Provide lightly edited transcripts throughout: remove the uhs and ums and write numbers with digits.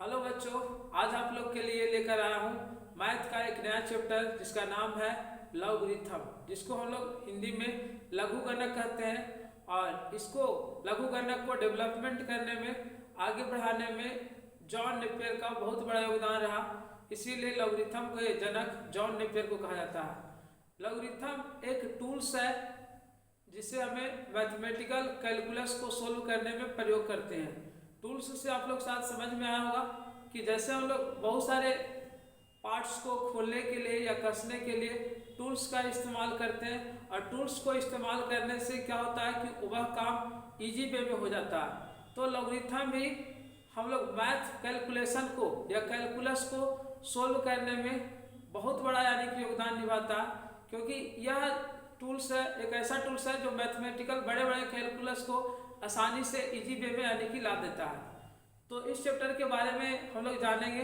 Hello बच्चों, आज आप लोग के लिए लेकर आया हूँ मैथ का एक नया चैप्टर जिसका नाम है लॉगरिथम, जिसको हम लोग हिंदी में लघु गणक कहते हैं। और इसको लघु गणक को डेवलपमेंट करने में, आगे बढ़ाने में जॉन नेपियर का बहुत बड़ा योगदान रहा। इसीलिए लॉगरिथम के जनक जॉन नेपियर को कहा जाता है। लॉगरिथम एक टूल्स है जिसे हमें मैथमेटिकल कैलकुलस को सोल्व करने में प्रयोग करते हैं। टूल्स से आप लोग शायद समझ में आया होगा कि जैसे हम लोग बहुत सारे पार्ट्स को खोलने के लिए या कसने के लिए टूल्स का इस्तेमाल करते हैं, और टूल्स को इस्तेमाल करने से क्या होता है कि वह काम इजी वे में हो जाता है। तो लॉगरिथम भी हम लोग मैथ कैलकुलेशन को या कैलकुलस को सोल्व करने में बहुत बड़ा यानी कि योगदान निभाता है, क्योंकि यह टूल्स है, एक ऐसा टूल्स है जो मैथमेटिकल बड़े बड़े कैलकुलस को आसानी से इजी वे में यानी कि ला देता है। तो इस चैप्टर के बारे में हम लोग जानेंगे।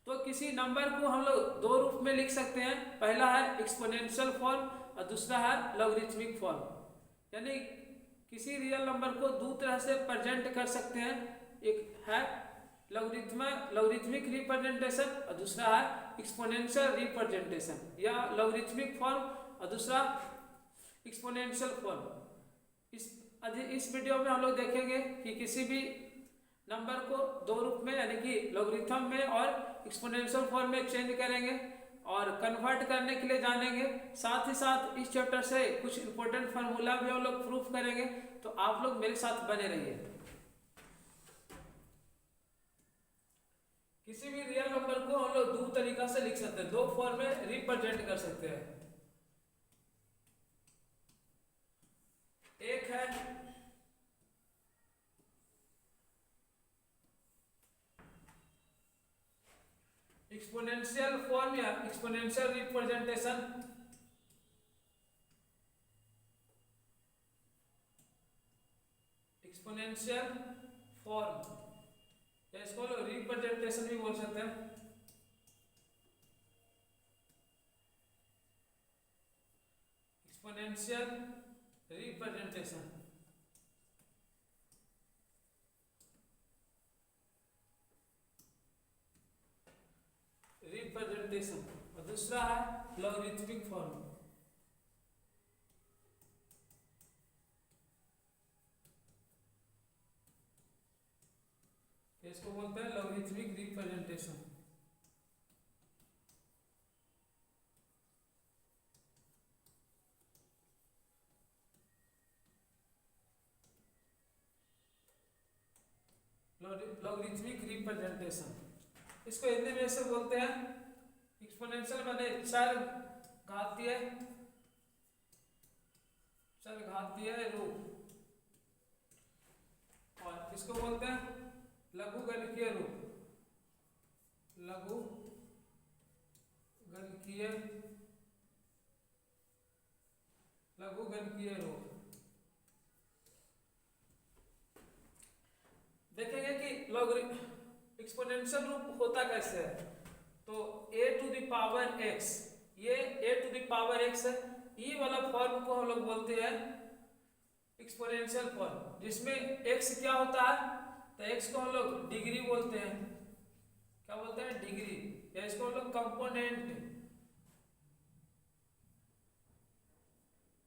तो किसी नंबर को हम लोग दो रूप में लिख सकते हैं। पहला है एक्सपोनेंशियल फॉर्म और दूसरा है लॉगरिथमिक फॉर्म। यानी किसी रियल नंबर को दो तरह से प्रेजेंट कर सकते हैं। एक है लॉगरिथमिक रिप्रेजेंटेशन और दूसरा है एक्सपोनेंशियल रिप्रेजेंटेशन या लॉगरिथमिक फॉर्म और दूसरा एक्सपोनेंशियल फॉर्म। इस वीडियो में हम लोग देखेंगे कि किसी भी नंबर को दो रूप में यानी कि लॉगरिथम में और एक्सपोनेंशियल फॉर्म में चेंज करेंगे और कन्वर्ट करने के लिए जानेंगे। साथ ही साथ इस चैप्टर से कुछ इंपॉर्टेंट फार्मूला भी हम लोग प्रूफ करेंगे। तो आप लोग मेरे साथ बने रहिए। किसी भी रियल नंबर को हम लोग दो तरीका से लिख सकते हैं, दो फॉर्म में रिप्रेजेंट कर सकते हैं। एक है एक्सपोनेंशियल फॉर्म या एक्सपोनेंशियल रिप्रेजेंटेशन। एक्सपोनेंशियल फॉर्म या इसको रिप्रेजेंटेशन भी बोल सकते हैं। एक्सपोनेंशियल रिप्रेजेंटेशन और दूसरा है लॉगरिथमिक फॉर्म। इसको बोलते हैं लॉगरिथमिक रिप्रेजेंटेशन। लॉगरिथमिक रिप्रेजेंटेशन इसको हिंदी में ऐसे बोलते हैं, एक्सपोनेंशियल माने चर घातीय रूप, और इसको बोलते हैं लघुगणकीय रूप। लघुगणकीय रूप देखेंगे कि एक्सपोनेंशियल रूप होता कैसे है। तो a to the power x, ये a to the power x है। ये वाला फॉर्म को हम लोग बोलते हैं एक्सपोनेंशियल फॉर्म, जिसमें x क्या होता है, तो x को हम लोग डिग्री बोलते हैं। क्या बोलते हैं? डिग्री, या इसको हम लोग कंपोनेंट,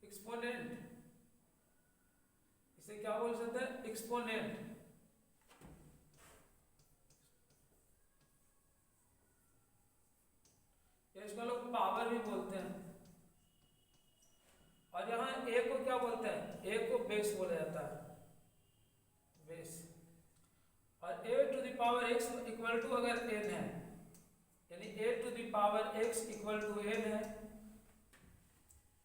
एक्सपोनेंट, इसे क्या बोल सकते हैं? एक्सपोनेंट। इसको लोग पावर भी बोलते हैं। और यहाँ a को क्या बोलते हैं? a को बेस बोला जाता है, बेस। और a to the power x equal to अगर n है, यानी a to the power x equal to n है,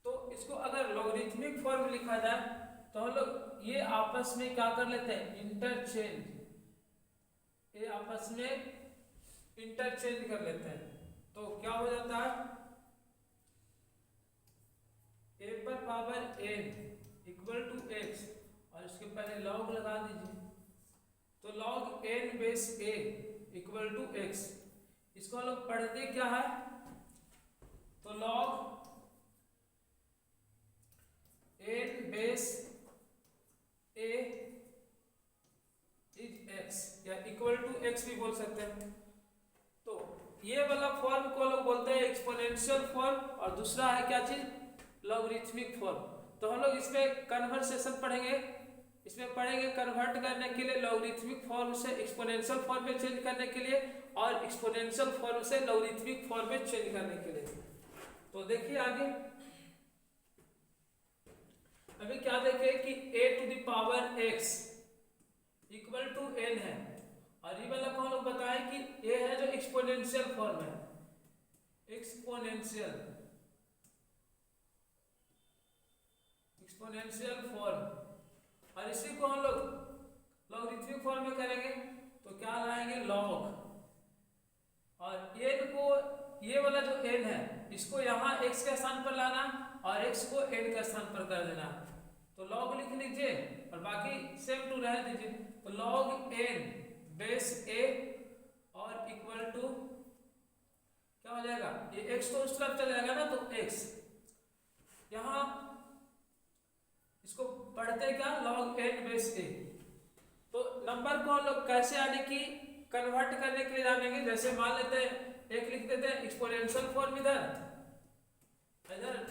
तो इसको अगर लॉगरिथमिक फॉर्म लिखा जाए तो हम लोग ये आपस में क्या कर लेते हैं? इंटरचेंज, ये आपस में इंटरचेंज कर लेते हैं। तो क्या हो जाता है? a पर power n equal to x, और इसके पहले लॉग लगा दीजिए। तो log n base a equal to x, इसको हम लोग पढ़ते क्या है? तो log n base a is x या इक्वल बोल सकते हैं। तो ये वाला फॉर्म को लोग बोलते हैं एक्सपोनेंशियल फॉर्म, और दूसरा है क्या चीज, लॉगरिथमिक फॉर्म। तो हम लोग इसमें कन्वर्सेशन पढ़ेंगे, इसमें पढ़ेंगे कन्वर्ट करने के लिए लॉगरिथमिक फॉर्म से एक्सपोनेंशियल फॉर्म में चेंज करने के लिए, और एक्सपोनेंशियल फॉर्म से लॉगरिथमिक फॉर्म में चेंज करने के लिए। तो देखिए आगे, अभी क्या देखें कि a to the power x equal to n है, और ये वाला को हम लोग बताएं कि ये है जो एक्सपोनेंशियल फॉर्म है, एक्सपोनेंशियल फॉर्म, और इसी को हम लोग लॉगरिथमिक फॉर्म में करेंगे तो क्या लाएंगे, लॉग, और n को, ये वाला जो n है इसको यहाँ x के स्थान पर लाना और x को n के स्थान पर कर देना। तो log लिख लीजिए और बाकी सेम टू रह दीजिए। तो log n बेस a और इक्वल टू क्या हो जाएगा, ये x तो उस तरफ चल जाएगा ना, तो x यहाँ इसको पढ़ते क्या, log n बेस a। तो नंबर को हम लोग कैसे यानी कि कन्वर्ट करने के लिए जानेंगे, जैसे मान लेते हैं एक लिख देते हैं एक्सपोनेंशियल फॉर्म इधर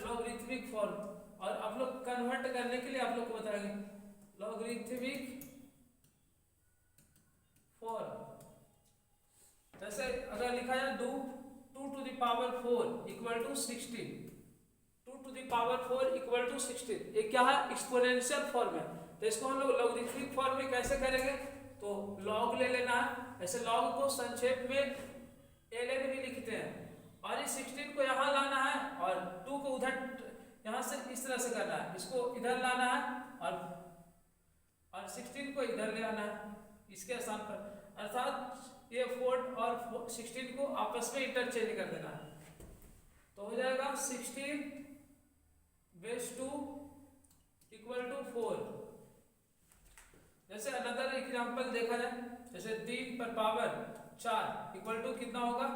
लॉगरिथमिक फॉर्म, और आप लोग कन्वर्ट करने के लिए आप लोग को बताएंगे लॉगरिथमिक फॉर्म। जैसे अगर लिखा जाए 2 to the power 4 equal to 16, 2 to the power 4 equal to 16, ये क्या है, एक्सपोनेंशियल फॉर्म है। तो इसको हम लोग लॉगरिथमिक फॉर्म में कैसे करेंगे, तो लॉग ले लेना है, ऐसे लॉग को संक्षेप में ln भी लिखते हैं, और इस 16 को यहाँ लाना है और 2 को उधर यहाँ से इस तरह से करना है, इसको इधर लाना है और 16 को इधर ले आना है इसके स्थान पर, अर्थात ये 4 और 16 को आपस में इंटरचेंज कर देना है। तो हो जाएगा 16 बेस 2 इक्वल टू 4। जैसे अनदर एग्जांपल देखा जाए, जैसे 3 पर पावर 4 इक्वल टू कितना होगा,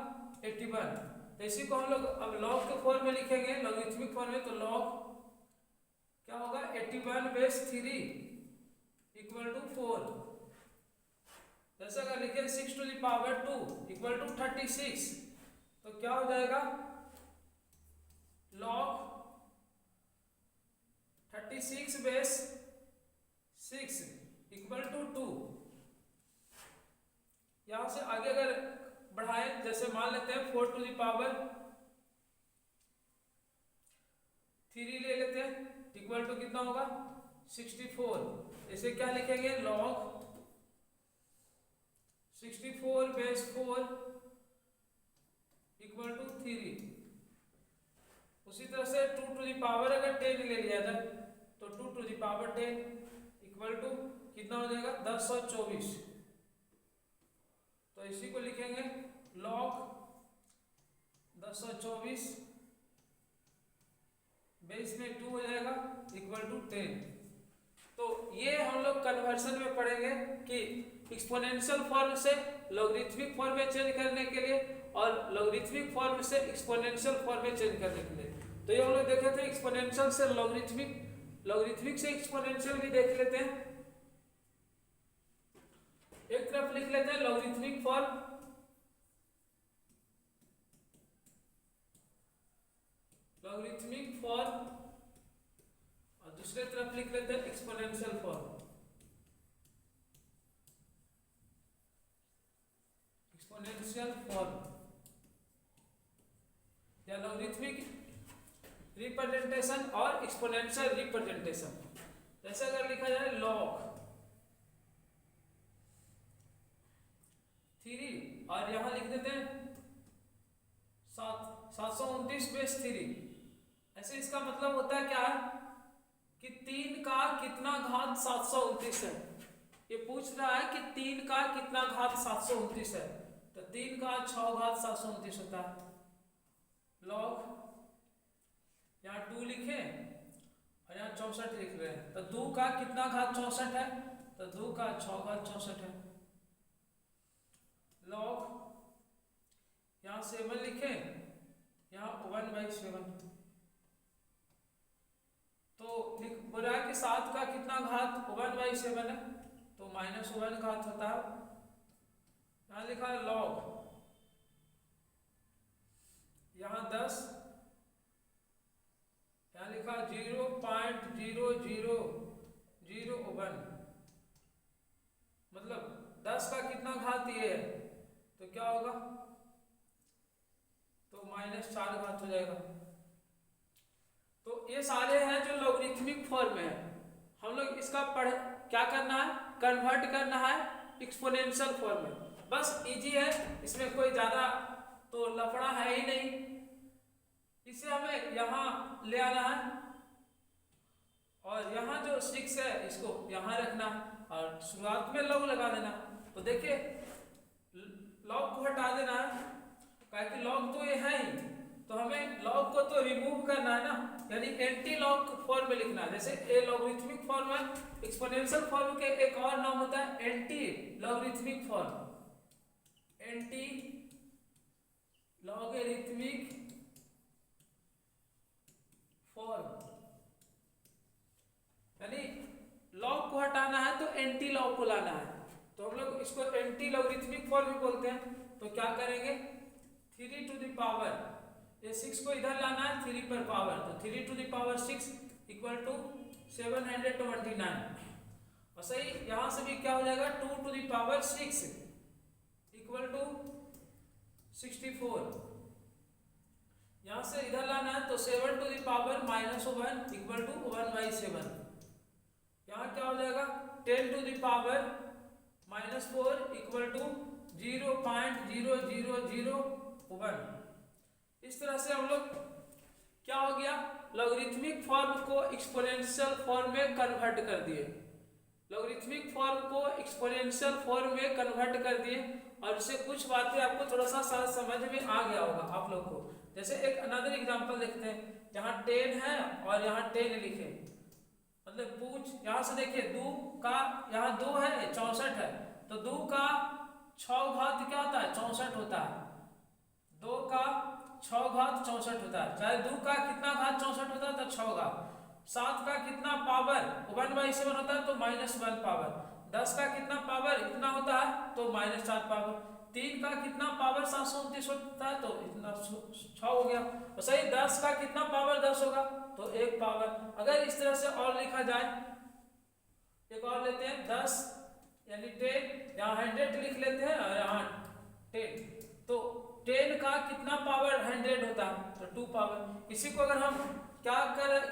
81। तो इसी को हम लोग अब लॉग के फॉर्म में लिखेंगे, लॉगरिथमिक फॉर्म में, तो लॉग क्या होगा, 81 बेस 3 इक्वल टू 4। जैसे अगर लिखें 6 to the power 2 equal to 36, तो क्या हो जाएगा, लॉग 36 बेस 6 इक्वल टू 2। यहां से आगे अगर बढ़ाएं, जैसे मान लेते हैं 4 टू द पावर 3 ले लेते हैं, इक्वल टू कितना होगा, 64। इसे क्या लिखेंगे, लॉग 64 बेस 4 इक्वल टू 3। उसी तरह से 2 टू द पावर अगर 10 ले लिया जाए, तो 2 to the power 10 equal to कितना हो जाएगा, 1024। तो इसी को लिखेंगे लॉग 1024 बेस में 2 हो जाएगा इक्वल टू 10। तो ये हम लोग कन्वर्शन में पढ़ेंगे कि एक्सपोनेंशियल फॉर्म से लॉगरिथमिक फॉर्म में चेंज करने के लिए और लॉगरिथमिक फॉर्म से एक्सपोनेंशियल फॉर्म में चेंज करने के लिए। तो ये हम लोग देखे थे एक्सपोनेंशियल से लॉगरिथमिक, लॉगरिथमिक से एक्सपोनेंशियल भी देख लेते हैं। एक तरफ लिख लेते हैं लॉगरिथमिक फॉर्म, लॉगरिथमिक फॉर्म, और दूसरे तरफ लिख लेते हैं एक्सपोनेंशियल फॉर्म, एक्सपोनेंशियल फॉर्म या लॉगरिथमिक रिप्रेजेंटेशन और एक्सपोनेंशियल रिप्रेजेंटेशन। जैसे अगर लिखा जाए लॉग 3 और यहां लिख देते हैं 729 बेस 3। ऐसे इसका मतलब होता है क्या कि 3 का कितना घात 729 है। ये पूछ रहा है कि 3 का कितना घात 729 है, तो 3 का 6 घात 729 होता है। लॉग यहाँ 2 लिखे और यहाँ 64 लिख रहे हैं, तो 2 का कितना घात 64 है, तो 2 का 6 घात 64 है। लॉग यहाँ 7 लिखे, यहाँ 1/7, तो बोल रहा है कि 7 का कितना घात 1/7 है, तो -1 घात होता है यहाँ लिखा है लॉग, यहाँ 10, यहाँ लिखा 0.0001, मतलब 10 का कितना घात ये है, तो क्या होगा, तो -4 घात हो जाएगा। तो ये सारे हैं जो लॉगरिथमिक फॉर्म में है। हम लोग इसका क्या करना है, कन्वर्ट करना है एक्सपोनेंशियल फॉर्म में। बस इजी है, इसमें कोई ज़्यादा तो लफड़ा है ही नहीं। इसे हमें यहाँ ले आना है और यहाँ जो 6 है इसको यहाँ रखना और शुरुआत में लॉग लगा देना। तो देखिए लॉग को हटा देना है, क्योंकि लॉग तो ये है ही, तो हमें लॉग को तो रिमूव करना है ना, यानी एंटी लॉग फॉर्म में लिखना है। जैसे ए लॉगरिथमिक फॉर्म है, एक्सपोनेंशियल फॉर्म के एक और नाम होता है anti logarithmic form, anti logarithmic form, यानी लॉग को हटाना है तो एंटी लॉग को लाना है। तो हम लोग इसको एंटी लॉगरिथमिक फॉर्म भी बोलते हैं। तो क्या करेंगे, 3 टू द पावर, ये 6 को इधर लाना है 3 पर पावर, तो 3 to the power 6 equal to 729। और सही यहाँ से भी क्या हो जाएगा, 2 to the power 6 equal to 64। यहाँ से इधर लाना है तो 7 to the power -1 equal to 1/7। यहाँ क्या हो जाएगा, 10 to the power -4 equal to 0.0001। इस तरह से हम लोग क्या हो गया, लॉगरिथमिक फॉर्म को एक्सपोनेंशियल फॉर्म में कन्वर्ट कर दिए, लॉगरिथमिक फॉर्म को एक्सपोनेंशियल फॉर्म में कन्वर्ट कर दिए। और इससे कुछ बातें आपको थोड़ा सा समझ में आ गया होगा आप लोग को। जैसे एक अनदर एग्जांपल देखते हैं, यहाँ 10 है और यहाँ 10 लिखे, मतलब पूछ यहाँ से देखिए 2 का, यहाँ 2 है 64 है, तो 2 का 6 घात क्या होता है, 64 होता है। 2 का 6 घात 64 होता है, चाहे 2 का कितना घात 64 होता है तो 6 घात। 7 का कितना पावर 1/7 होता है तो -1 पावर। 10 का कितना पावर इतना होता है तो -4 पावर। 3 का कितना पावर 729 होता है तो इतना 6 हो गया। और सही 10 का कितना पावर 10 होगा तो 1 पावर। अगर इस तरह से और लिखा जाए, एक और लेते हैं 10 यानी 10, यहाँ 100 लिख लेते हैं और यहाँ 10, तो 10 का कितना पावर 100 होता है तो 2 पावर। इसी को अगर हम क्या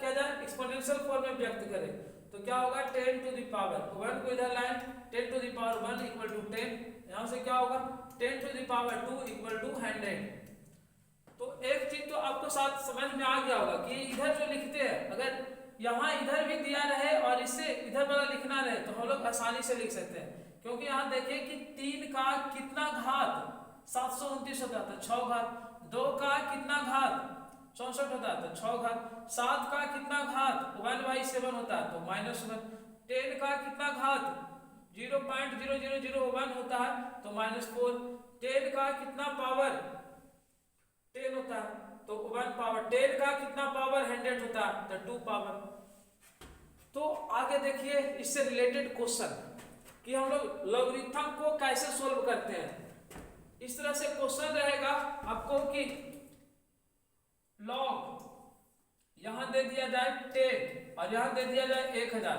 जाए एक्सपोनेंशियल फॉर्म में व्यक्त करें तो क्या होगा, 10 टू द पावर 1 को इधर लाएं, 10 to the power 1 equal to 10। यहाँ से क्या होगा, 10 to the power 2 equal to 100। तो एक चीज तो आपको साथ समझ में आ गया होगा कि इधर जो लिखते हैं, अगर यहाँ इधर भी दिया रहे और इससे इधर वाला लिखना रहे तो हम लोग आसानी से लिख सकते हैं। क्योंकि यहाँ देखिए कि 3 का कितना घात 729 होता है तो 6 घात। 2 का कितना घात 64 होता है तो 6 घात। 7 का कितना घात 1/7 होता है तो -1। 10 का कितना घात 0.0001 होता है तो -4। 10 का कितना पावर 10 होता है तो 1 पावर। 10 का कितना पावर 100 होता है तो 2 पावर। तो आगे देखिए इससे रिलेटेड क्वेश्चन कि हम लोग लॉगरिथम को कैसे सोल्व करते हैं। इस तरह से क्वेश्चन रहेगा आपको कि लॉग यहां दे दिया जाए 10 और यहां दे दिया जाए 1000,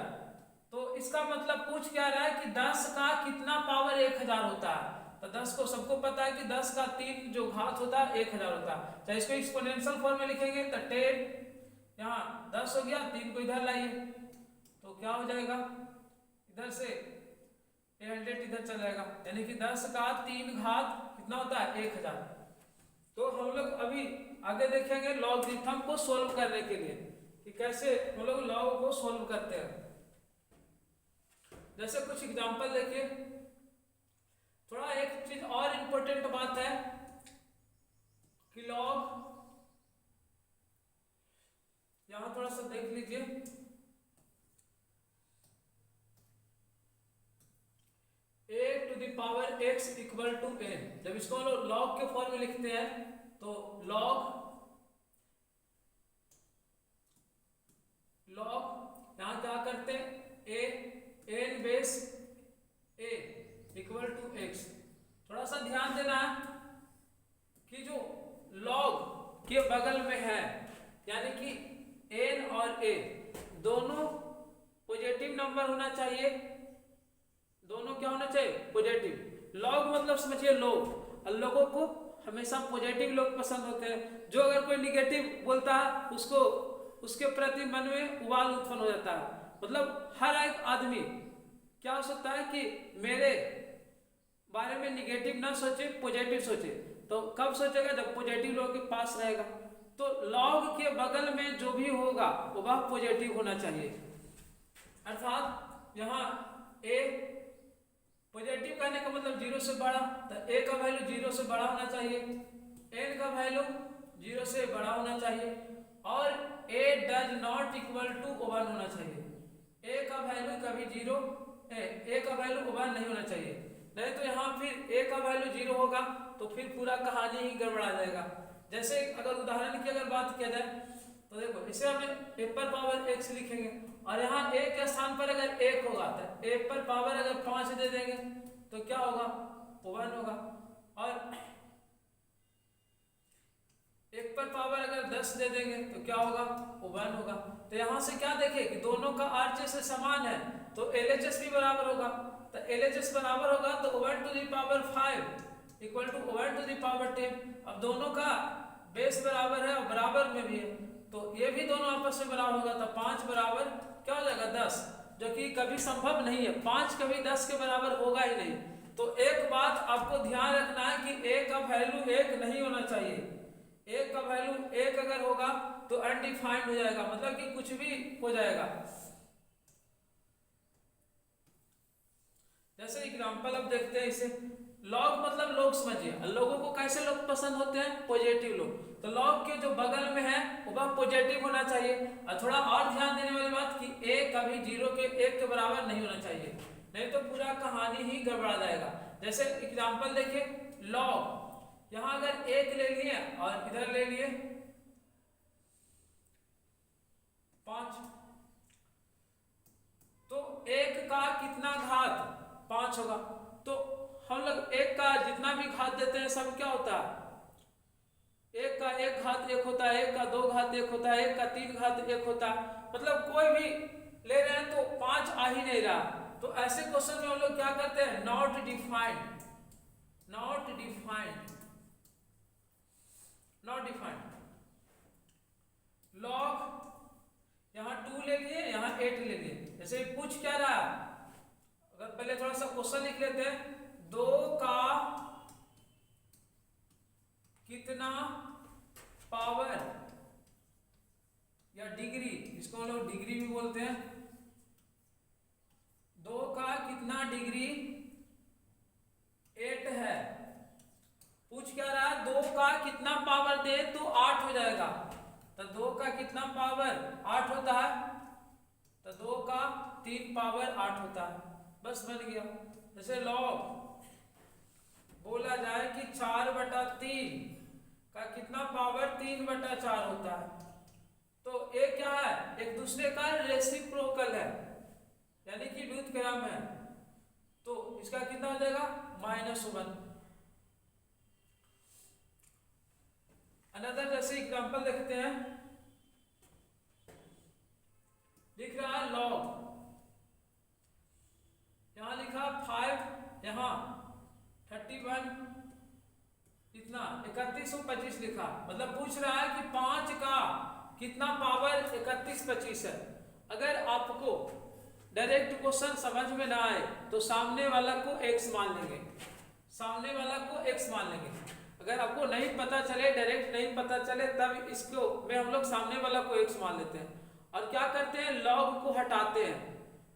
तो इसका मतलब पूछ क्या रहा है कि 10 का कितना पावर 1000 होता है। तो 10 को सबको पता है कि 10 का 3 जो घात होता है 1000 होता है। चाहे इसको एक्सपोनेंशियल फॉर्म में लिखेंगे तो 10 यहाँ 10 हो गया, 3 को इधर लाइए तो क्या हो जाएगा, इधर से 100 इधर चल जाएगा, यानी कि 10 का 3 घात कितना होता है 1000। तो हम लोग अभी आगे देखेंगे लॉगरिथम को सोल्व करने के लिए कि कैसे हम लोग लॉग को सोल्व करते हैं। जैसे कुछ एग्जांपल देखिए, थोड़ा एक चीज और इंपॉर्टेंट बात है कि लॉग, यहां थोड़ा सा देख लीजिए, a to the power x equal to n। जब इसको हम लोग लॉग के फॉर्म में लिखते हैं तो लॉग यहां क्या करते हैं a n base a equal to x। थोड़ा थोड़ा सा ध्यान देना है कि जो लॉग के बगल में है यानी कि n और a दोनों पॉजिटिव नंबर होना चाहिए, दोनों क्या होना चाहिए पॉजिटिव। लॉग मतलब समझिए लोग, और लोगों को हमेशा पॉजिटिव लोग पसंद होते हैं। जो अगर कोई निगेटिव बोलता है उसको उसके प्रति मन में उबाल उत्पन्न हो जाता है। मतलब हर एक आदमी क्या हो सकता है कि मेरे बारे में निगेटिव ना सोचे, पॉजिटिव सोचे। तो कब सोचेगा जब पॉजिटिव लोगों के पास रहेगा। तो लॉग के बगल में जो भी होगा वह पॉजिटिव होना चाहिए, अर्थात यहाँ a पॉजिटिव कहने का मतलब 0 से बड़ा, तो a का वैल्यू 0 से बड़ा होना चाहिए, n का वैल्यू 0 से बड़ा होना चाहिए और a does not equal to 1 होना चाहिए। a का वैल्यू कभी 0 a का वैल्यू 1 नहीं होना चाहिए, नहीं तो यहाँ फिर a का वैल्यू 0 होगा तो फिर पूरा कहानी ही गड़बड़ा जाएगा। जैसे अगर उदाहरण की अगर बात किया जाए तो देखो इसे हमें a पर पावर x लिखेंगे और यहाँ a के स्थान पर अगर 1 होगा तो a पर पावर अगर 5 दे देंगे तो क्या होगा 1 होगा, और 1 पर पावर अगर 10 दे देंगे तो क्या होगा 1 होगा। तो यहाँ से क्या देखें कि दोनों का RHS समान है तो LHS भी बराबर होगा, तो LHS बराबर होगा तो 1 to the power 5 equal to 1 to the power 10। अब दोनों का बेस बराबर है और बराबर में भी है तो ये भी दोनों आपस में बराबर होगा, तो 5 बराबर क्या हो जाएगा 10, जो कि कभी संभव नहीं है, 5 कभी 10 के बराबर होगा ही नहीं। तो एक बात आपको ध्यान रखना है कि a का वैल्यू 1 नहीं होना चाहिए, a का वैल्यू 1 अगर होगा तो अनडिफाइंड हो जाएगा, मतलब कि कुछ भी हो जाएगा। जैसे एग्जांपल अब देखते हैं इसे, लॉग मतलब लोग समझिए, लोगों को कैसे लोग पसंद होते हैं पॉजिटिव लोग, तो लॉग के जो बगल में है वह पॉजिटिव होना चाहिए। और थोड़ा और ध्यान देने वाली बात कि a कभी 0 के 1 के बराबर नहीं होना चाहिए, नहीं तो पूरा कहानी ही गड़बड़ा जाएगा। जैसे एग्जांपल देखिए, लॉग यहाँ अगर 1 ले लिए और इधर ले लिए 5 तो 1 का कितना घात 5 होगा। तो हम लोग 1 का जितना भी घात देते हैं सब क्या होता है, 1 का 1 घात 1 होता है, 1 का 2 घात 1 होता है, 1 का 3 घात 1 होता है, मतलब कोई भी ले रहे हैं तो 5 आ ही नहीं रहा। तो ऐसे क्वेश्चन में हम लोग क्या करते हैं, not defined, not defined, not defined. Log यहाँ 2 ले लिए, यहाँ 8 ले लिए। जैसे पूछ क्या रहा, अगर पहले थोड़ा सा क्वेश्चन लिख लेते हैं, 2 का कितना पावर या डिग्री, इसको हम लोग डिग्री भी बोलते हैं, 2 का कितना डिग्री 8 है। पूछ क्या रहा, 2 का कितना पावर दे तो 8 हो जाएगा, तो 2 का कितना पावर 8 होता है, तो 2 का 3 पावर 8 होता है, बस बन गया। जैसे लॉग बोला जाए कि 4/3 का कितना पावर 3/4 होता है, तो ये क्या है, एक दूसरे का रेसिप्रोकल है यानी कि व्युत्क्रम है, तो इसका कितना हो जाएगा -1। अनदर जैसे एग्जांपल देखते हैं, लिख रहा है लॉग, यहां लिखा 5, यहां 31 कितना 3125 लिखा, मतलब पूछ रहा है कि 5 का कितना पावर 3125 है। अगर आपको डायरेक्ट क्वेश्चन समझ में ना आए तो सामने वाला को x मान लेंगे, सामने वाला को x मान लेंगे। अगर आपको नहीं पता चले, डायरेक्ट नहीं पता चले, तब इसको में हम लोग सामने वाला को x मान लेते हैं और क्या करते हैं, लॉग को हटाते हैं।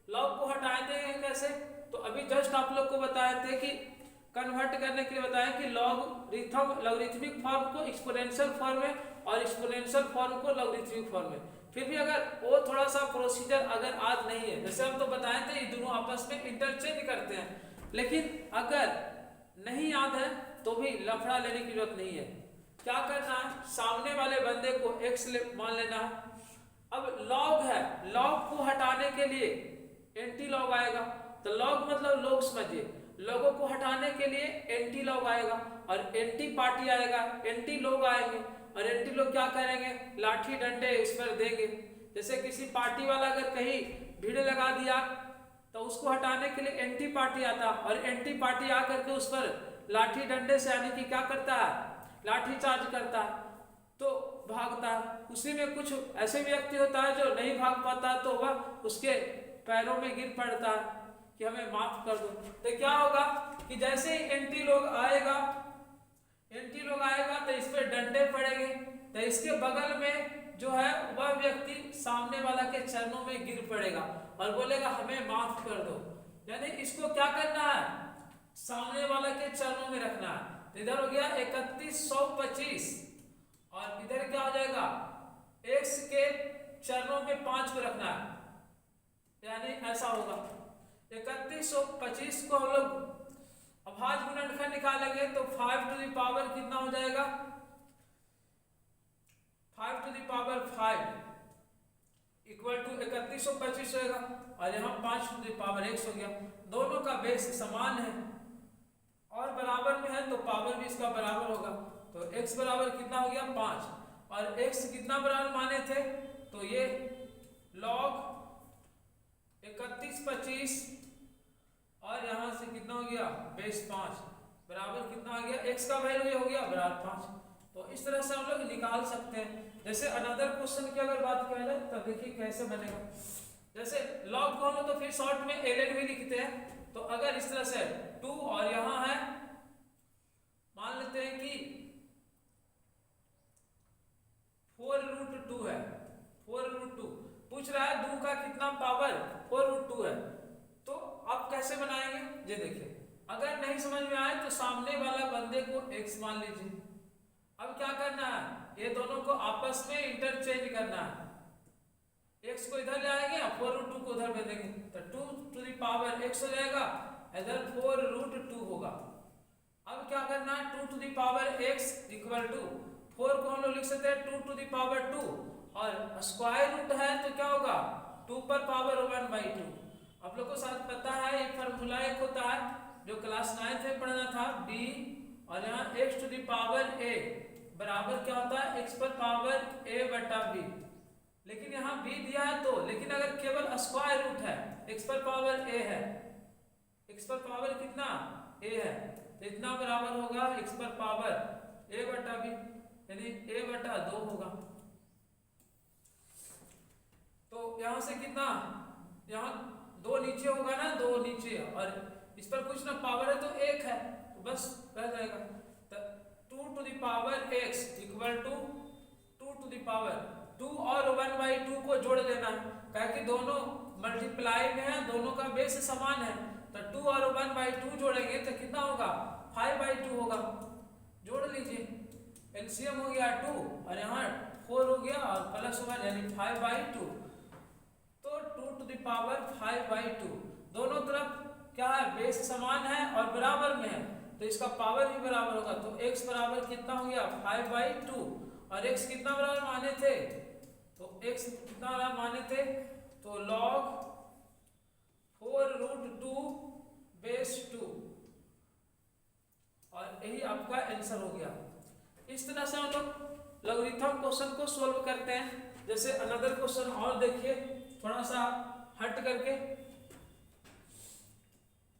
लॉग को हटाते हैं कैसे, तो अभी जस्ट आप लोग को बताए थे कि कन्वर्ट करने के लिए बताया कि लॉगरिथमिक फॉर्म को एक्सपोनेंशियल फॉर्म में और एक्सपोनेंशियल फॉर्म को लॉगरिथमिक फॉर्म में। फिर भी अगर वो थोड़ा सा प्रोसीजर अगर आज नहीं है, जैसे हम तो बताए थे ये दोनों आपस में इंटरचेंज करते हैं, लेकिन अगर नहीं याद है तो भी लफड़ा लेने की जरूरत नहीं है। क्या करना है, सामने वाले बंदे को x मान लेना है। अब लॉग है, लॉग को हटाने के लिए एंटी लॉग आएगा, तो लॉग मतलब लोग समझिए, लोगों को हटाने के लिए एंटी लॉग आएगा और एंटी पार्टी आएगा, एंटी लोग आएंगे और एंटी लोग क्या करेंगे, लाठी डंडे उस पर देंगे। जैसे किसी पार्टी वाला अगर कहीं भीड़ लगा दिया तो उसको हटाने के लिए एंटी पार्टी आता और एंटी पार्टी आकर के उस पर लाठी डंडे से यानी कि क्या करता है, लाठी चार्ज करता है तो भागता है। उसी में कुछ ऐसे व्यक्ति होता है जो नहीं भाग पाता तो वह उसके पैरों में गिर पड़ता है कि हमें माफ कर दो। तो क्या होगा कि जैसे ही एंटी लोग आएगा तो इस पर डंडे पड़ेंगे तो इसके बगल में जो है वह व्यक्ति सामने वाला के चरणों में गिर पड़ेगा और बोलेगा हमें माफ कर दो। यानी इसको क्या करना है, सामने वाला के चरणों में रखना है। तो इधर हो गया 3125 और इधर क्या हो जाएगा, x के चरणों में 5 को रखना है, यानी ऐसा होगा 3125 को हम लोग अभाज्य गुणनखंड निकालेंगे तो 5 टू द पावर कितना हो जाएगा, 5 to the power 5 equal to 3125 होगा और यहाँ 5 टू द पावर x हो गया। दोनों का बेस समान है और बराबर में है तो पावर भी इसका बराबर होगा। तो x बराबर कितना हो गया 5 और x कितना बराबर माने थे तो ये log 3125 और यहाँ से कितना हो गया बेस 5 बराबर कितना आ गया, x का वैल्यू हो गया बराबर 5। तो इस तरह से हम लोग निकाल सकते हैं। जैसे अनदर क्वेश्चन की अगर बात किया जाए तो देखिए कैसे बनेगा। जैसे log को हम तो फिर शॉर्ट में ln भी लिखते हैं, तो अगर इस तरह से 2 और यहाँ है मान लेते हैं कि 4√2 है, 4√2 पूछ रहा है 2 का कितना पावर 4√2 है। तो आप कैसे बनाएंगे ये देखिए, अगर नहीं समझ में आए तो सामने वाला बंदे को x मान लीजिए। अब क्या करना है, ये दोनों को आपस में इंटरचेंज करना है, x को इधर ले आएंगे 4√2 को उधर भेज देंगे तो 2 टू द पावर x हो जाएगा, इधर 4√2 होगा। अब क्या करना है 2 to the power x equal to 4 को हम लोग लिख सकते हैं 2 टू द पावर 2 और स्क्वायर रूट है तो क्या होगा 2 पर पावर 1/2। आप लोग को शायद पता है एक फार्मूला एक होता है जो क्लास 9th में पढ़ना था b और यहाँ x to the power a बराबर क्या होता है x पर पावर a बटा b। लेकिन यहाँ b दिया है तो, लेकिन अगर केवल स्क्वायर रूट है x पर पावर a है, x पर पावर कितना a है तो इतना बराबर होगा x पर पावर a बटा b यानी a बटा 2 होगा। तो यहाँ से कितना, यहाँ 2 नीचे होगा ना, 2 नीचे और इस पर कुछ ना पावर है तो 1 है तो बस रह जाएगा। तो 2 to the power x equal to 2 to the power 2 और 1/2 को जोड़ देना है, क्या कि दोनों मल्टीप्लाई में है, दोनों का बेस समान है। तो 2 और 1/2 जोड़ेंगे तो कितना होगा 5/2 होगा, जोड़ लीजिए एलसीएम हो गया 2 और यहाँ 4 हो गया और प्लस 1 यानी 5/2। तो 2 टू द पावर 5/2 दोनों तरफ क्या है बेस समान है और बराबर में है तो इसका पावर भी बराबर होगा। तो x बराबर कितना हो गया 5/2 और x कितना बराबर माने थे, तो x कितना बराबर माने थे तो log 4√2 बेस 2 और यही आपका आंसर हो गया। इस तरह से हम लोग लॉगरिथम क्वेश्चन को सोल्व करते हैं। जैसे अनदर क्वेश्चन और देखिए थोड़ा सा हट करके,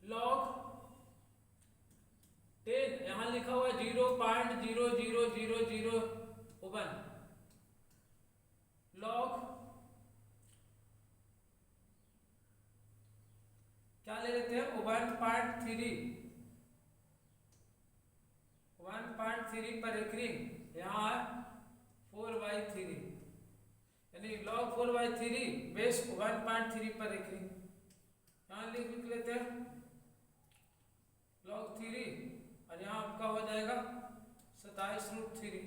log 10 यहाँ लिखा हुआ 0.00001 log क्या ले लेते हैं 1.3 पर एकरिंग, यहाँ 4/3 यानी log 4/3 बेस 1.3 पर एकरिंग। यहाँ लिख लेते हैं log 3 और यहाँ आपका हो जाएगा 27√3,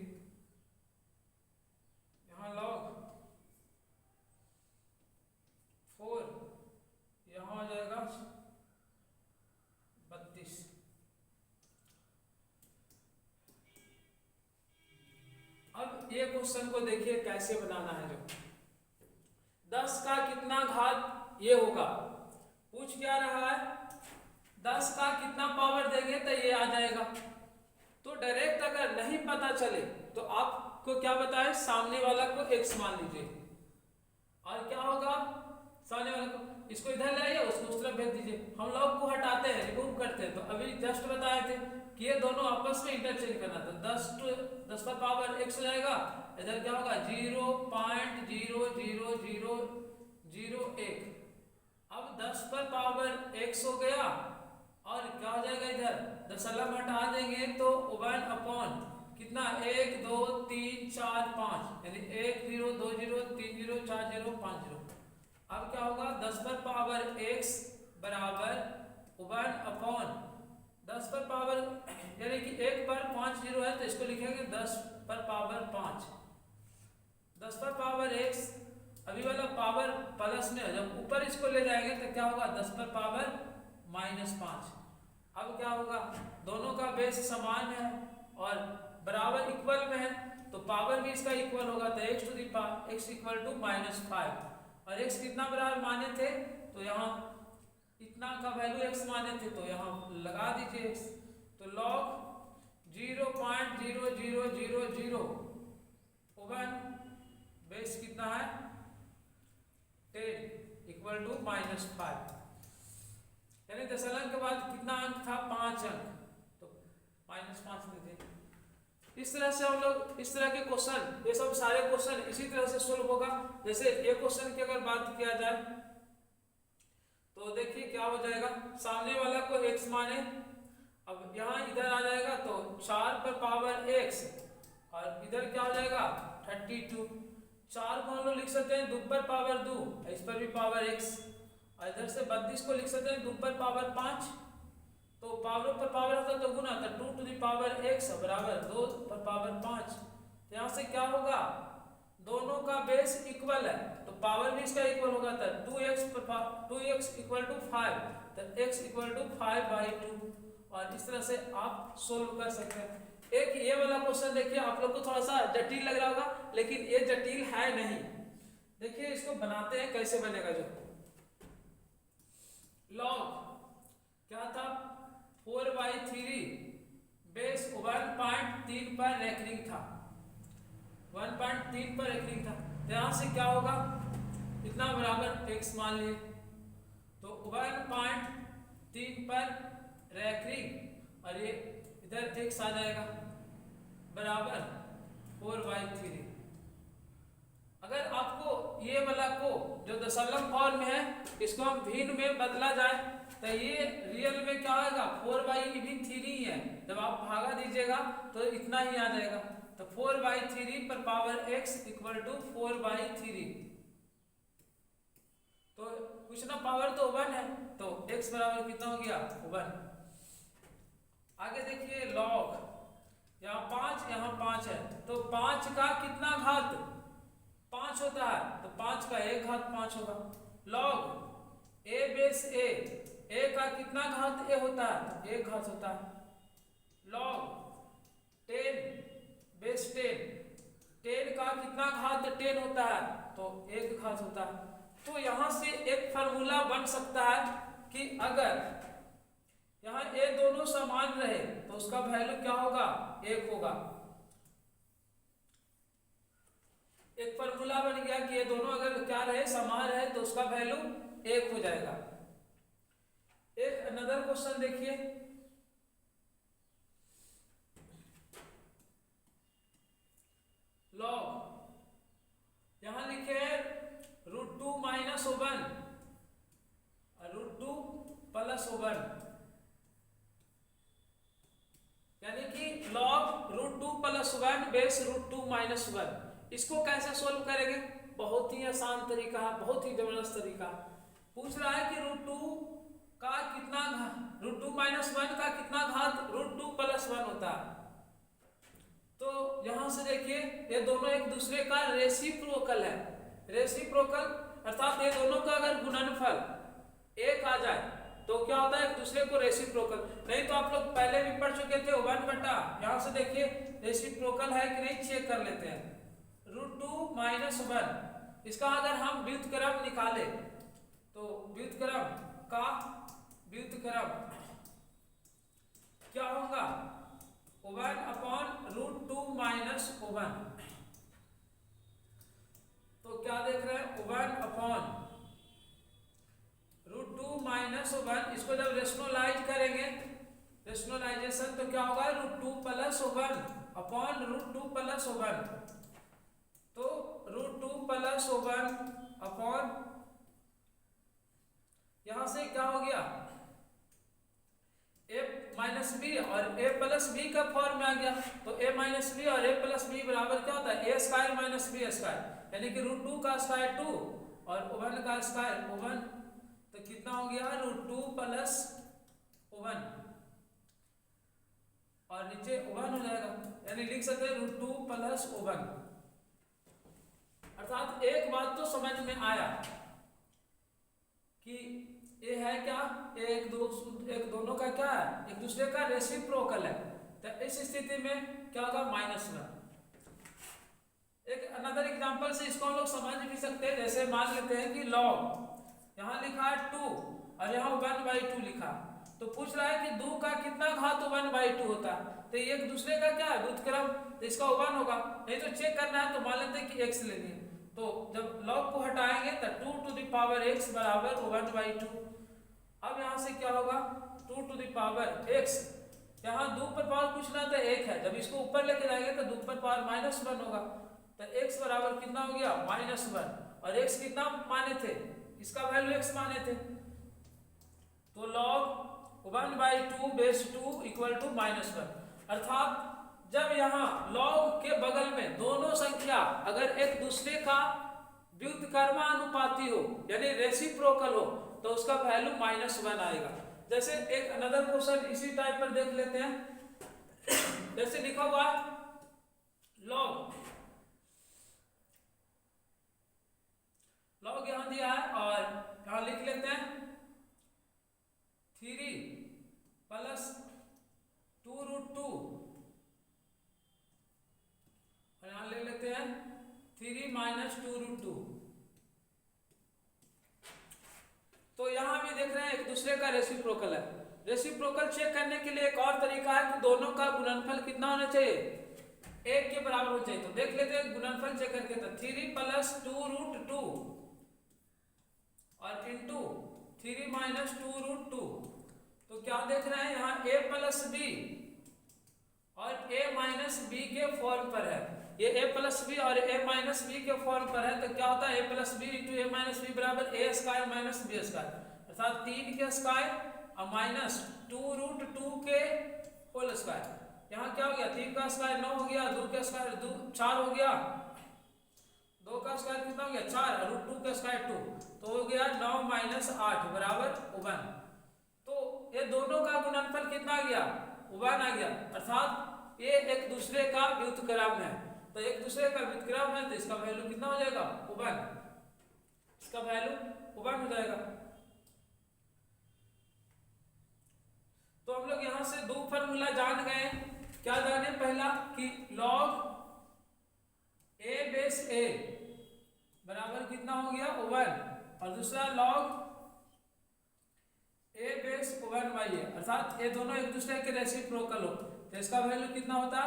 यहाँ log 4 यहाँ हो जाएगा 32। अब ये क्वेश्चन को देखिए कैसे बनाना है। जो 10 का कितना घात ये होगा, पूछ क्या रहा है 10 का कितना पता चले तो आपको क्या बताए, सामने वाला को x मान लीजिए, और क्या होगा सामने वाला को, इसको इधर ले आइए, उसको उस तरफ भेज दीजिए। हम लोग को हटाते हैं, रिमूव करते हैं। तो अभी जस्ट बताए थे कि ये दोनों आपस में इंटरचेंज करना था। 10 पर पावर x हो जाएगा, इधर क्या होगा 0.00001। अब 10 पर पावर x हो गया, और क्या हो जाएगा, इधर दशमलव हटा देंगे तो 1 कितना 1 2 3 4 5, यानी 1 0 2 0 3 0 4 0 5 0। अब क्या होगा 10 पर पावर x बराबर 10 पर पावर, यानी कि 1 पर 5 0 है तो इसको लिखेंगे 10 पर पावर 5। 10 पर पावर x, अभी वाला पावर प्लस में है, जब ऊपर इसको ले जाएंगे तो क्या होगा 10 पर पावर -5। अब क्या होगा, दोनों का बेस समान है और बराबर इक्वल में है, तो पावर भी इसका इक्वल होगा। तो x इक्वल टू -5, और x कितना बराबर माने थे, तो यहाँ इतना का वैल्यू x माने थे, तो यहाँ लगा दीजिए x। तो log 0.0000 बेस कितना है 10 इक्वल टू -5, यानी दशमलव के बाद कितना अंक था 5 अंक, तो -5 में थे। इस तरह से हम लोग इस तरह के क्वेश्चन, ये सब सारे क्वेश्चन इसी तरह से सोल्व होगा। जैसे ये क्वेश्चन की अगर बात किया जाए तो देखिए क्या हो जाएगा, सामने वाला को x माने, अब यहाँ इधर आ जाएगा तो 4 पर पावर x, और इधर क्या हो जाएगा 32। 4 को हम लोग लिख सकते हैं 2 पर पावर 2, इस पर भी पावर x, और इधर से 32 को लिख सकते हैं 2 पर पावर 5, तो पावरों पर पावर होता तो गुना, तो 2 टू द पावर x बराबर 2 पर पावर 5। यहाँ से क्या होगा, दोनों का बेस इक्वल है तो पावर भी इसका इक्वल होगा, तो 2x इक्वल टू 5, तो x इक्वल टू 5/2। और इस तरह से आप सोल्व कर सकते हैं। एक ये वाला क्वेश्चन देखिए, आप लोग को थोड़ा सा जटिल लग रहा होगा, लेकिन ये जटिल है नहीं। देखिए इसको बनाते हैं, कैसे बनेगा। जो लॉग क्या था 4/3 बेस 1.3 पर रेकरिंग था, 1.3 पर रेकरिंग था। तो यहाँ से क्या होगा, इतना बराबर x मान लिए, तो 1.3 पर रेकरिंग, और ये इधर x आ जाएगा बराबर 4/3। अगर आपको ये वाला को जो दशमलव फॉर्म में है इसको हम भिन्न में बदला जाए तो ये रियल में क्या आएगा 4/3 है। जब आप भागा दीजिएगा तो इतना ही आ जाएगा, तो 4/3 पर पावर x इक्वल टू 4/3। तो कुछ ना पावर तो 1 है, तो x बराबर कितना हो गया 1। आगे देखिए लॉग, यहाँ 5 है, तो 5 का कितना घात 5 होता है, तो 5 का 1 घात 5 होगा। लॉग a बेस a का कितना घात a होता है, 1 घात होता है। लॉग 10 बेस 10 का कितना घात 10 होता है, तो 1 घात होता है। तो यहाँ से एक फार्मूला बन सकता है कि अगर यहाँ a दोनों समान रहे तो उसका वैल्यू क्या होगा 1 होगा। एक फार्मूला बन गया कि ये दोनों अगर क्या रहे समान रहे तो उसका वैल्यू 1 हो जाएगा। एक अनदर क्वेश्चन देखिए, लॉग यहां लिखे हैं √2 - 1 √2 + 1, यानी कि log √2 + 1 बेस √2 - 1। इसको कैसे सोल्व करेंगे, बहुत ही आसान तरीका है, बहुत ही जबरदस्त तरीका। पूछ रहा है कि √2 का कितना √2 - 1 का कितना घात √2 + 1 होता है। तो यहां से देखिए ये दोनों एक दूसरे का रेसिप्रोकल है। रेसिप्रोकल अर्थात ये दोनों का अगर गुणनफल 1 आ जाए तो क्या होता है, एक दूसरे को रेसिप्रोकल। नहीं तो आप लोग पहले भी पढ़ चुके थे 1/, यहाँ से देखिए रेसिप्रोकल है कि नहीं चेक कर लेते हैं। √2 - 1, इसका अगर हम व्युत्क्रम निकाले तो व्युत्क्रम का व्युत्क्रम क्या होगा 1/√2 - 1, इसको जब रेशनलाइज करेंगे, रेशनलाइजेशन, तो क्या होगा √2 + 1 अपॉन √2 + 1, तो √2 + 1 अपॉन, यहां से क्या हो गया a - b और a + b का फॉर्म में आ गया, तो a - b और a + b बराबर क्या होता है a² - b², यानी कि √2 का स्क्वायर 2 और 1 का स्क्वायर 1, तो कितना हो गया √2 + 1 और नीचे 1 हो जाएगा, यानी लिख सकते हैं √2 + 1। अर्थात एक बात तो समझ में आया कि ये है क्या, एक दोनों का क्या है, एक दूसरे का रेसिप्रोकल है, तो इस स्थिति में क्या होगा -1। एक अनदर एग्जांपल से इसको हम लोग समझ भी सकते हैं, जैसे मान लेते हैं कि लॉग यहाँ लिखा है 2 और यहाँ 1/2 लिखा, तो पूछ रहा है कि 2 का कितना घात 1/2 होता है, तो एक दूसरे का क्या है व्युत्क्रम, तो इसका 1 होगा, नहीं तो चेक करना है तो मान लेते हैं कि x लेनी है, तो जब लॉग को हटाएंगे तो 2x बराबर 1/2। अब यहाँ से क्या होगा 2x, यहाँ 2 पर पावर कुछ ना तो 1 है, जब इसको ऊपर लेके जाएंगे तो 2 पर पावर -1 होगा, तो x बराबर कितना हो गया -1, और x कितना माने थे, इसका वैल्यू x माने थे, तो log 1/2 बेस 2 = -1। अर्थात जब यहाँ log के बगल में दोनों संख्या अगर एक दूसरे का व्युत्क्रमानुपाती हो यानी रेसिप्रोकल हो, तो उसका वैल्यू -1 आएगा। जैसे एक अनदर क्वेश्चन इसी टाइप पर देख लेते हैं, जैसे लिखा हुआ log यहां दिया है और यहां लिख लेते हैं 3 + 2√2 और यहां ले लेते हैं 3 - 2√2। तो यहां भी देख रहे हैं एक दूसरे का रेसिप्रोकल है। रेसिप्रोकल चेक करने के लिए एक और तरीका है कि दोनों का गुणनफल कितना होना चाहिए, 1 के बराबर होना चाहिए। तो देख लेते हैं गुणनफल चेक करके, तो 3 + 2√2 और इंटू 3 - 2√2, तो क्या देख रहे हैं यहाँ a + b और a - b के फॉर्म पर है, ये a + b और a - b के फॉर्म पर है, तो क्या होता है a + b × a - b बराबर a² - b², अर्थात 3 के स्क्वायर और -2√2 के होल स्क्वायर। यहाँ क्या हो गया 3 का स्क्वायर 9 हो गया, 2 का स्क्वायर 4 हो गया, 2 का स्क्वायर कितना हो गया 4 और √2 का स्क्वायर 2, तो हो गया 9 - 8 बराबर 1। तो ये दोनों का गुणनफल कितना आ गया 1 आ गया, अर्थात ये एक दूसरे का व्युत्क्रम है, तो एक दूसरे का व्युत्क्रम है तो इसका वैल्यू कितना हो जाएगा 1, इसका वैल्यू 1 हो जाएगा। तो हम लोग यहां से 2 फार्मूला जान गए, क्या जाने, पहला कि log a बेस a बराबर कितना हो गया 1 और दूसरा log a बेस 1/a, अर्थात ये दोनों एक दूसरे के रेसिप्रोकल हो, तो इसका वैल्यू कितना होता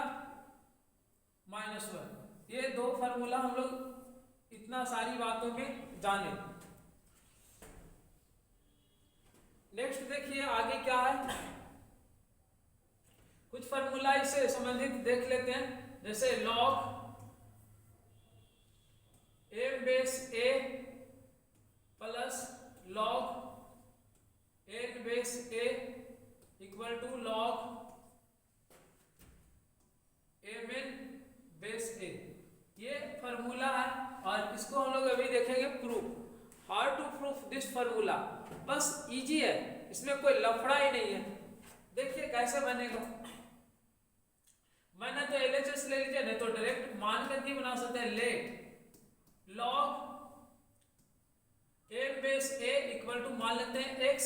-1। ये 2 फार्मूला हम लोग इतना सारी बातों में जाने। नेक्स्ट देखिए आगे क्या है, कुछ फार्मूला इससे संबंधित देख लेते हैं, जैसे log a base a plus log n base a = log mn base a, ये फार्मूला है और इसको हम लोग अभी देखेंगे proof. How to proof this formula, बस इजी है, इसमें कोई लफड़ा ही नहीं है। देखिए कैसे बनेगा, मैंने तो LHS ले लीजिए, नहीं तो डायरेक्ट मान करके बना सकते हैं। Let log a base a = मान लेते हैं x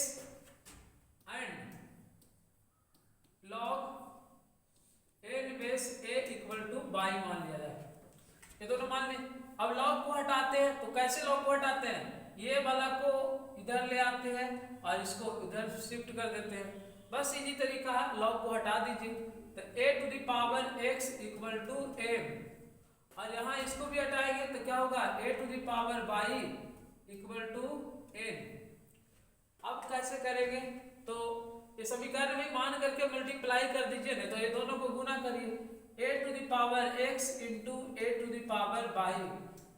and log n base a = y मान लिया जाए, ये दोनों मान लें। अब log को हटाते हैं, तो कैसे log को हटाते हैं, ये वाला को इधर ले आते हैं और इसको इधर शिफ्ट कर देते हैं, बस इजी तरीका है, log को हटा दीजिए, तो a⁴x = m और यहाँ इसको भी हटाएंगे तो क्या होगा a⁴y = n। अब कैसे करेंगे, तो ये समीकरण में मान करके मल्टीप्लाई कर दीजिए, नहीं तो ये दोनों को गुना करिए। a to the power x into a to the power y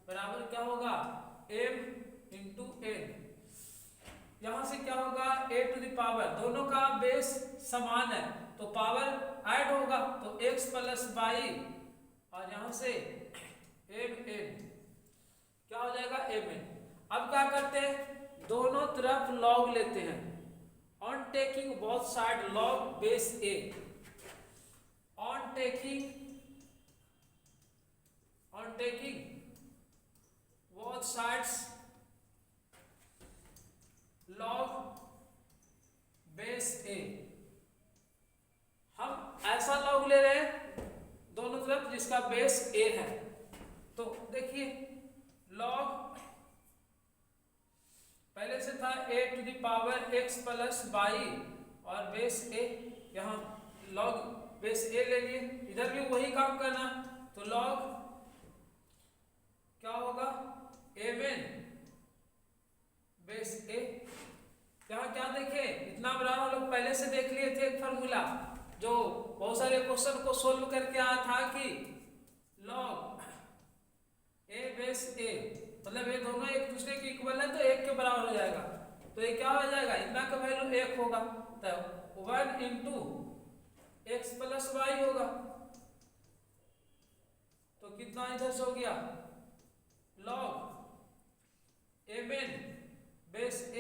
बराबर क्या होगा m इंटू n। यहां से क्या होगा a टू द पावर, दोनों का बेस समान है तो पावर ऐड होगा तो x प्लस y और यहां से mn क्या हो जाएगा mn। अब क्या करते हैं, दोनों तरफ लॉग लेते हैं। On taking both side log base a, on taking both sides log base a। हम ऐसा लॉग ले रहे हैं दोनों तरफ जिसका बेस a है। तो देखिए लॉग पहले से था a to the power x plus y और बेस a, यहाँ लॉग बेस a ले लिए, इधर भी वही काम करना। तो लॉग क्या होगा mn बेस a। यहाँ क्या देखे, इतना बराबर हम लोग पहले से देख लिए थे एक फार्मूला जो बहुत सारे क्वेश्चन को सोल्व करके आया था कि लॉग a बेस a, मतलब ये दोनों एक दूसरे के इक्वल है तो एक के बराबर हो जाएगा। तो ये क्या हो जाएगा, इतना का वैल्यू एक होगा तो 1 इंटू एक्स प्लस वाई होगा। तो कितना इधर से हो गया लॉग mn बेस a।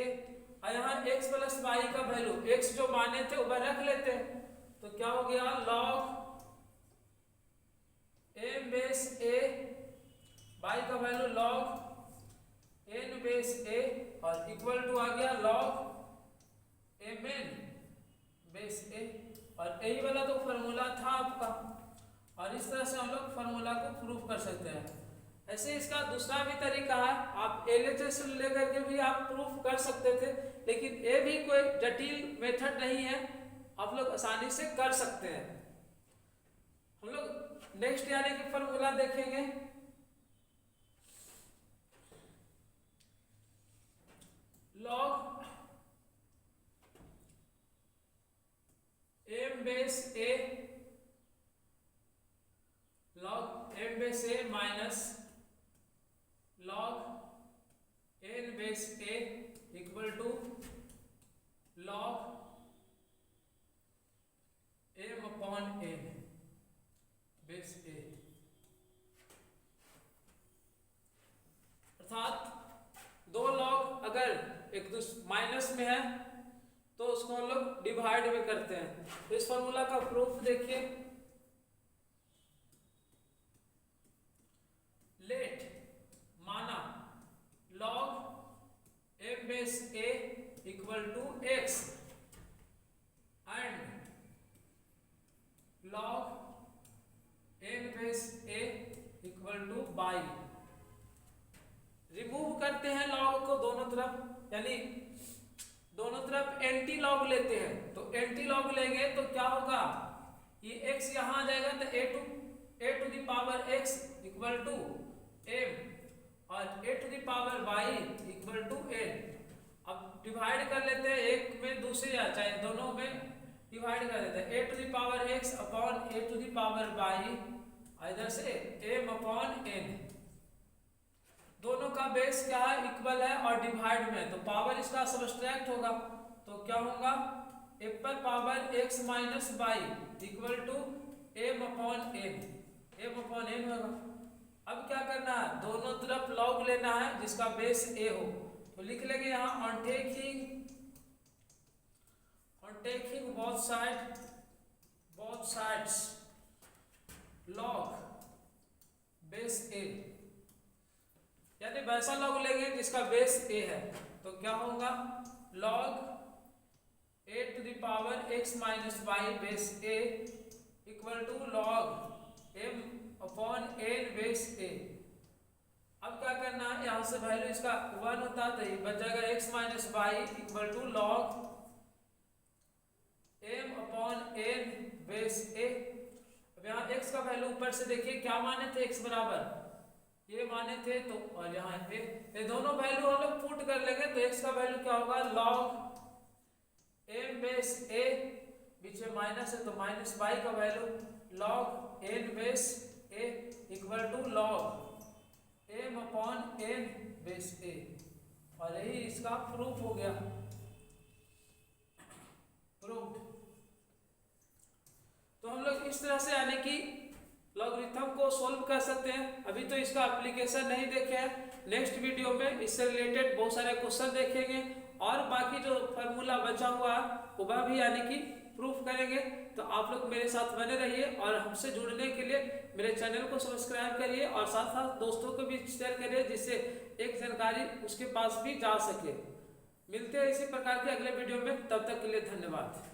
यहाँ x प्लस वाई का वैल्यू, x जो माने थे ऊपर रख लेते हैं तो क्या हो गया log m base a, y का value log n base a और इक्वल टू आ गया लॉग mn बेस a। और यही वाला तो फॉर्मूला था आपका, और इस तरह से हम लोग फॉर्मूला को प्रूव कर सकते हैं। ऐसे इसका दूसरा भी तरीका है, आप एलएचएस लेकर के भी आप प्रूफ कर सकते थे, लेकिन ये भी कोई जटिल मेथड नहीं है, आप लोग आसानी से कर सकते हैं। हम लोग नेक्स्ट यानी कि फॉर्मूला देखेंगे। Log m base a, log m base a minus log n base a equal to log m upon n base a। अर्थात दो लॉग अगर एक दूसरे माइनस में है तो उसको हम लोग डिवाइड में करते हैं। तो इस फॉर्मूला का प्रूफ देखिए, लेट माना log m base a equal to x and log n base a equal to y। Remove करते हैं लॉग को दोनों तरफ, यानी दोनों तरफ एंटी लॉग लेते हैं। तो एंटी लॉग लेंगे तो क्या होगा, ये x यहां आ जाएगा तो a to the power x equal to m और a to the power y equal to n। अब डिवाइड कर लेते हैं, एक में दूसरे या चाहे दोनों में डिवाइड कर देते हैं। a to the power x upon a to the power y, इधर से m अपॉन n। दोनों का बेस क्या है इक्वल है और डिवाइड में, तो पावर इसका सब्ट्रैक्ट होगा तो क्या होगा a पर power x minus y equal to m upon n होगा। अब क्या करना है, दोनों तरफ लॉग लेना है जिसका बेस a हो। तो लिख लेंगे यहाँ on taking both sides log base a, यानी वैसा लॉग लेंगे जिसका बेस a है। तो क्या होगा log a to the power x minus y base a equal to log m upon n base a। अब क्या करना है, यहाँ से वैल्यू इसका 1 होता है तो ये बच जाएगा x minus y equal to log m upon n base a। अब यहाँ x का वैल्यू ऊपर से देखिए क्या माने थे, x बराबर ये माने थे, तो और यहाँ ये दोनों वैल्यू हम लोग पुट कर लेंगे तो x का वैल्यू क्या होगा लॉग m बेस ए, बीच में माइनस है तो माइनस पाई का value log N base A equal to log M upon N base A. और यही इसका प्रूफ हो गया, प्रूफ। तो हम लोग इस तरह से यानी कि लॉगरिथम को सोल्व कर सकते हैं। अभी तो इसका एप्लीकेशन नहीं देखे हैं, नेक्स्ट वीडियो में इससे रिलेटेड बहुत सारे क्वेश्चन देखेंगे और बाकी जो फार्मूला बचा हुआ है वह भी यानी कि प्रूफ करेंगे। तो आप लोग मेरे साथ बने रहिए और हमसे जुड़ने के लिए मेरे चैनल को सब्सक्राइब करिए और साथ साथ दोस्तों को भी शेयर करिए, जिससे एक जानकारी उसके पास भी जा सके। मिलते हैं इसी प्रकार के अगले वीडियो में, तब तक के लिए धन्यवाद।